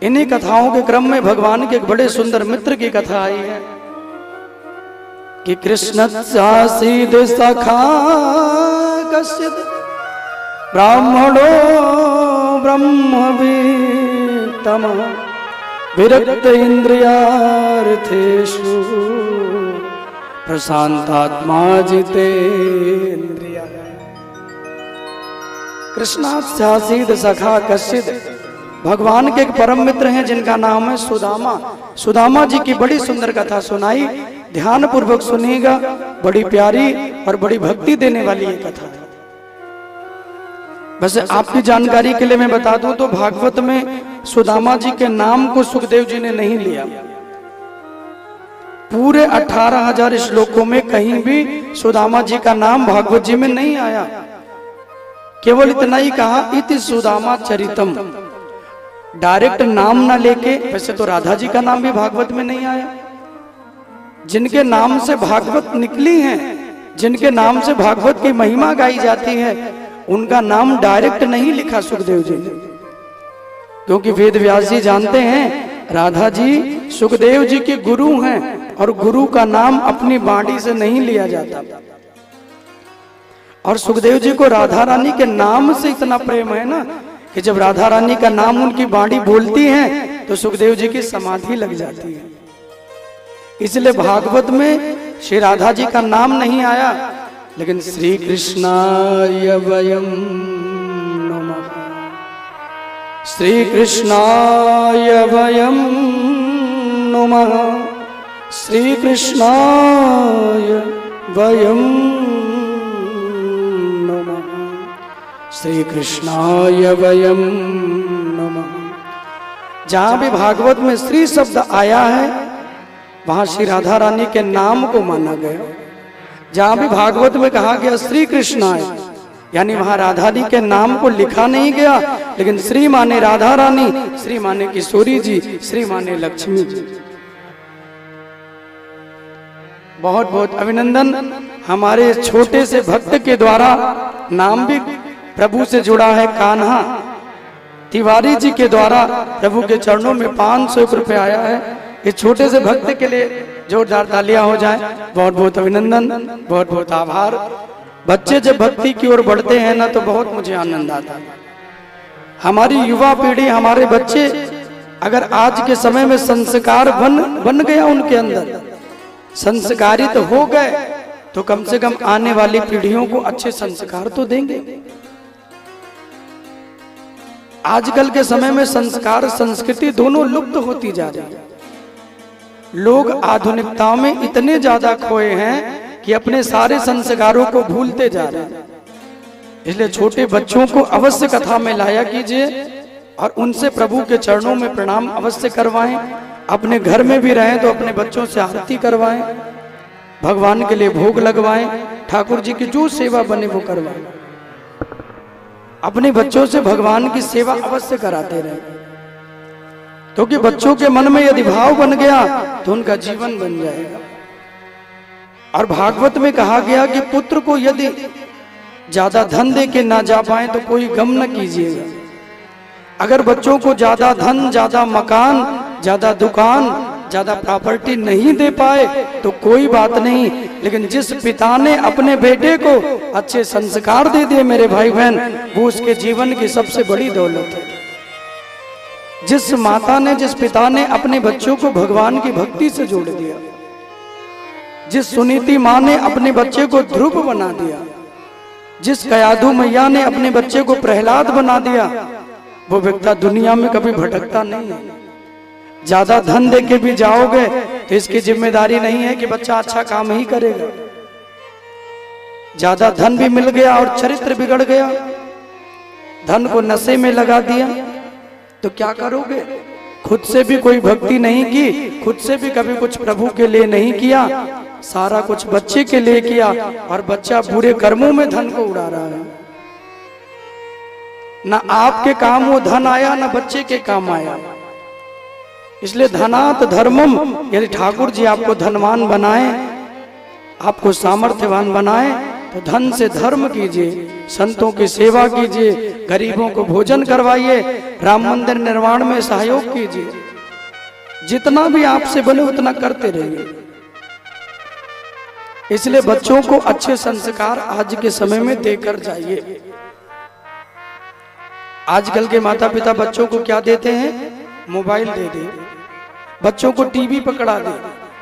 इन्हीं कथाओं के क्रम में भगवान के एक बड़े सुंदर मित्र की कथा आई है कि कृष्ण आसीद सखा कश्चिद ब्राह्मणो ब्रह्मवीतम विरक्त इंद्रियार्थेषु प्रशांतात्मा जितेन्द्रिया। कृष्णासीद सखा कश्चिद, भगवान के एक परम मित्र हैं जिनका नाम है सुदामा। सुदामा जी की बड़ी सुंदर कथा सुनाई, ध्यान पूर्वक सुनिएगा, बड़ी प्यारी और बड़ी भक्ति देने वाली ये कथा है। वैसे आपकी जानकारी के लिए मैं बता दूं तो भागवत में सुदामा जी के नाम को सुखदेव जी ने नहीं लिया। पूरे 18,000 श्लोकों में कहीं भी सुदामा जी का नाम भागवत जी में नहीं आया। केवल इतना ही कहा इति सुदामा चरितम, डायरेक्ट नाम ना लेके। वैसे तो राधा जी का नाम भी भागवत में नहीं आया। जिनके नाम से भागवत निकली है, जिनके नाम से भागवत की महिमा गाई जाती है, उनका नाम डायरेक्ट नहीं लिखा सुखदेव जी ने, क्योंकि वेद व्यास जी जानते हैं राधा जी सुखदेव जी के गुरु हैं और गुरु का नाम अपनी बाणी से नहीं लिया जाता। और सुखदेव जी को राधा रानी के नाम से इतना प्रेम है ना कि जब राधा रानी का नाम उनकी बाणी बोलती हैं तो सुखदेव जी की समाधि लग जाती है। इसलिए भागवत में श्री राधा जी का नाम नहीं आया, लेकिन श्री कृष्णाय वयम नमः, श्री कृष्णाय वयम नमः, श्री कृष्णाय वयम नमः, श्री कृष्णाय वयम नमः। जहां भी भागवत में श्री शब्द आया है वहां श्री राधा रानी के नाम को माना गया। जहां भी भागवत में कहा गया श्री कृष्णाय, यानी वहां राधा रानी के नाम को लिखा नहीं गया, लेकिन श्री माने राधा रानी, श्री माने किशोरी जी, श्री माने लक्ष्मी जी। बहुत बहुत अभिनंदन। हमारे छोटे से भक्त के द्वारा नाम भी प्रभु से जुड़ा है। कान्हा तिवारी जी के द्वारा प्रभु के चरणों में 500 रुपये आया है। इस छोटे से भक्त के लिए जोरदार तालियां हो जाए। बहुत बहुत अभिनंदन, बहुत बहुत आभार। बच्चे जब भक्ति की ओर बढ़ते हैं ना तो बहुत मुझे आनंद आता है। हमारी युवा पीढ़ी, हमारे बच्चे अगर आज के समय में संस्कार बन गया उनके अंदर, संस्कारित हो गए, तो कम से कम आने वाली पीढ़ियों को अच्छे संस्कार तो देंगे। आजकल के समय में संस्कार संस्कृति दोनों लुप्त होती जा रही है। लोग आधुनिकता में इतने ज्यादा खोए हैं कि अपने सारे संस्कारों को भूलते जा रहे हैं। इसलिए छोटे बच्चों को अवश्य कथा में लाया कीजिए और उनसे प्रभु के चरणों में प्रणाम अवश्य करवाएं। अपने घर में भी रहें तो अपने बच्चों से आरती करवाएं, भगवान के लिए भोग लगवाएं, ठाकुर जी की जो सेवा बने वो करवाएं। अपने बच्चों से भगवान की सेवा अवश्य कराते रहें, क्योंकि बच्चों के मन में यदि भाव बन गया तो उनका जीवन बन जाएगा। और भागवत में कहा गया कि पुत्र को यदि ज्यादा धन दे के ना जा पाए तो कोई गम न कीजिएगा। अगर बच्चों को ज्यादा धन, ज्यादा मकान, ज्यादा दुकान, ज्यादा प्रॉपर्टी नहीं दे पाए तो कोई बात नहीं, लेकिन जिस पिता ने अपने बेटे को अच्छे संस्कार दे दिए मेरे भाई बहन, वो उसके जीवन की सबसे बड़ी दौलत है। जिस माता ने, जिस पिता ने अपने बच्चों को भगवान की भक्ति से जोड़ दिया, जिस सुनीति माँ ने अपने बच्चे को ध्रुव बना दिया, जिस कयाधु मैया ने अपने बच्चे को प्रहलाद बना दिया, वो व्यक्ति दुनिया में कभी भटकता नहीं है। ज्यादा धन दे के भी जाओगे तो इसकी जिम्मेदारी नहीं है कि बच्चा अच्छा काम ही करेगा। ज्यादा धन भी मिल गया और चरित्र बिगड़ गया, धन को नशे में लगा दिया, तो क्या करोगे? खुद से भी कोई भक्ति नहीं की, खुद से भी कभी कुछ प्रभु के लिए नहीं किया, सारा कुछ बच्चे के लिए किया और बच्चा बुरे कर्मों में धन को उड़ा रहा है। ना आपके काम वो धन आया, ना बच्चे के काम आया। इसलिए धनात धर्मम, यदि ठाकुर जी आपको धनवान बनाए, आपको सामर्थ्यवान बनाए, तो धन से धर्म कीजिए, संतों की सेवा कीजिए, गरीबों को भोजन करवाइए, राम मंदिर निर्माण में सहयोग कीजिए। जितना भी आपसे बने उतना करते रहिए। इसलिए बच्चों को अच्छे संस्कार आज के समय में देकर जाइए। आजकल के माता पिता बच्चों को क्या देते हैं? मोबाइल दे दे, बच्चों को टीवी पकड़ा दे,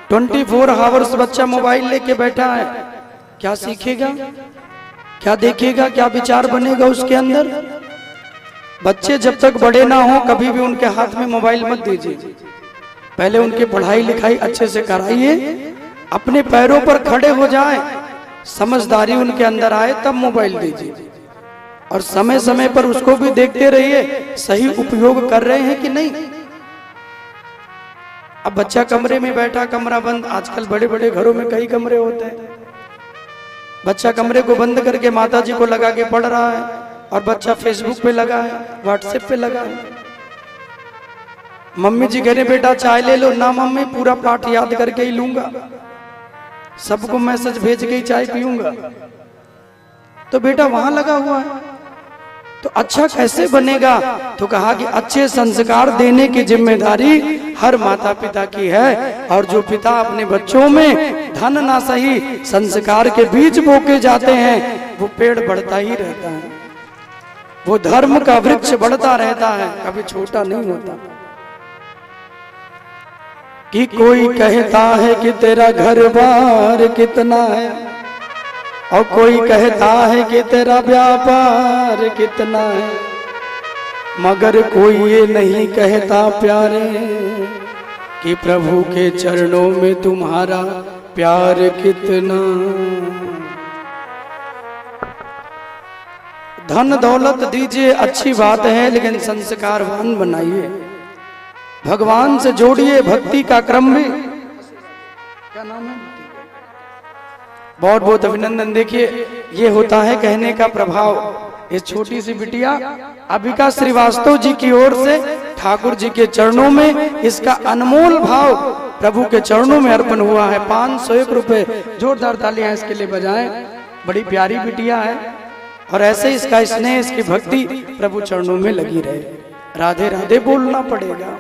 24 आवर्स बच्चा मोबाइल लेके बैठा है। क्या सीखेगा, क्या देखेगा, क्या विचार बनेगा उसके अंदर? बच्चे जब तक बड़े ना हो कभी भी उनके हाथ में मोबाइल मत दीजिए। पहले उनकी पढ़ाई लिखाई अच्छे से कराइए, अपने पैरों पर खड़े हो जाए, समझदारी उनके अंदर आए, तब मोबाइल दीजिए। और समय समय पर उसको भी देखते रहिए सही उपयोग कर रहे हैं कि नहीं। अब बच्चा कमरे में बैठा, कमरा बंद, आजकल बड़े बड़े घरों में कई कमरे होते हैं, बच्चा कमरे को बंद करके माता जी को लगा के पढ़ रहा है और बच्चा फेसबुक पे लगा है, व्हाट्सएप पे लगा है। मम्मी जी कह रहे बेटा चाय ले लो, ना मम्मी पूरा पाठ याद करके ही लूंगा, सबको मैसेज भेज के ही चाय पीऊंगा। तो बेटा वहां लगा हुआ है तो अच्छा कैसे बनेगा? तो कहा कि अच्छे संस्कार देने की जिम्मेदारी हर माता पिता की है। और जो पिता अपने बच्चों में धन ना सही संस्कार के बीज बोके जाते हैं, वो पेड़ बढ़ता ही रहता है, वो धर्म का वृक्ष बढ़ता रहता है, कभी छोटा नहीं होता। कि कोई कहता है कि तेरा घर बार कितना है, और कोई कहता है कि तेरा व्यापार कितना है, मगर कोई ये नहीं कहता प्यारे कि प्रभु के चरणों में तुम्हारा प्यार कितना। धन दौलत दीजिए अच्छी बात है, लेकिन संस्कारवान बनाइए, भगवान से जोड़िए, भक्ति का क्रम भी। क्या नाम है? बहुत बहुत अभिनंदन। देखिए ये होता है कहने का प्रभाव। इस छोटी सी बिटिया अबिका श्रीवास्तव जी की ओर से ठाकुर जी के चरणों में इसका अनमोल भाव प्रभु के चरणों में अर्पण हुआ है। 501 रुपए, जोरदार तालियां इसके लिए बजाएं। बड़ी प्यारी बिटिया है और ऐसे इसका स्नेह, इसकी भक्ति प्रभु चरणों में लगी रहे। राधे राधे बोलना पड़ेगा,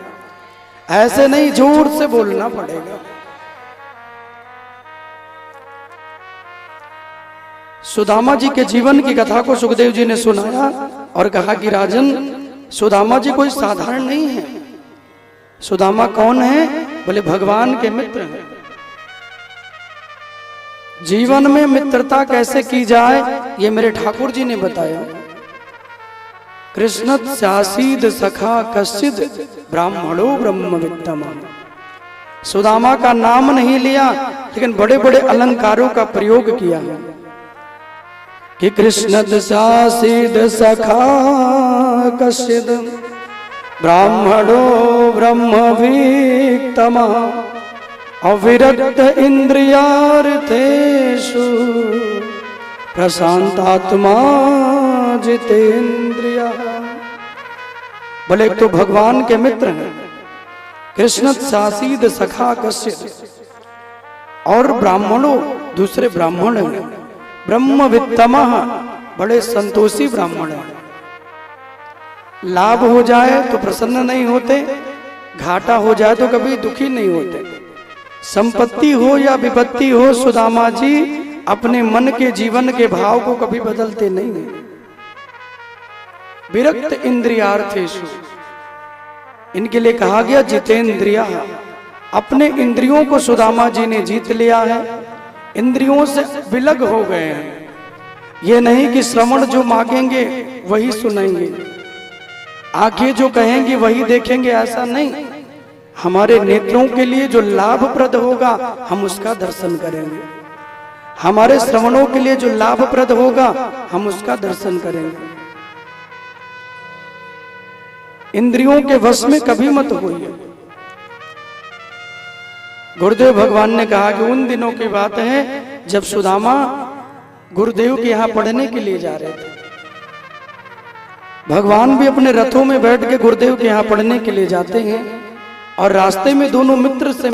ऐसे नहीं जोर से बोलना पड़ेगा। सुदामा जी के जीवन की कथा को सुखदेव जी ने सुनाया और कहा कि राजन, सुदामा जी कोई साधारण नहीं है। सुदामा कौन है? बोले भगवान के मित्र हैं। जीवन में मित्रता कैसे की जाए ये मेरे ठाकुर जी ने बताया। कृष्ण स्यासीद सखा कश्चिद ब्राह्मणो ब्रह्मवित्तमा। सुदामा का नाम नहीं लिया, लेकिन बड़े बड़े अलंकारों का प्रयोग किया है कि कृष्ण स्यासीद सखा कश्चिद ब्राह्मणो ब्रह्मवित्तमा अविरक्त इंद्रियार्थेषु प्रशांतात्मा जितेंद्रिया। बोले एक तो भगवान के मित्र हैं कृष्ण शासीद सखा कश्चिद, और ब्राह्मणों दूसरे ब्राह्मण हैं ब्रह्मवित्तमा, बड़े संतोषी ब्राह्मण हैं। लाभ हो जाए तो प्रसन्न नहीं होते, घाटा हो जाए तो कभी दुखी नहीं होते। संपत्ति हो या विपत्ति हो, सुदामा जी अपने मन के जीवन के भाव को कभी बदलते नहीं हैं। विरक्त इंद्रियार्थेषु, इनके लिए कहा गया जितेंद्रिया। अपने इंद्रियों को सुदामा जी ने जीत लिया है, इंद्रियों से विलग हो गए हैं। ये नहीं कि श्रवण जो मांगेंगे वही सुनेंगे, आंखें जो कहेंगे वही देखेंगे, ऐसा नहीं। हमारे नेत्रों के लिए जो लाभप्रद होगा हम उसका दर्शन करेंगे, हमारे श्रवणों के लिए जो लाभप्रद होगा हम उसका दर्शन करेंगे। इंद्रियों के वश में कभी मत होइए। गुरुदेव भगवान ने कहा कि उन दिनों की बात है जब सुदामा गुरुदेव के यहाँ पढ़ने के लिए जा रहे थे। भगवान भी अपने रथों में बैठ के गुरुदेव के यहाँ पढ़ने के लिए जाते हैं और रास्ते में दोनों मित्र से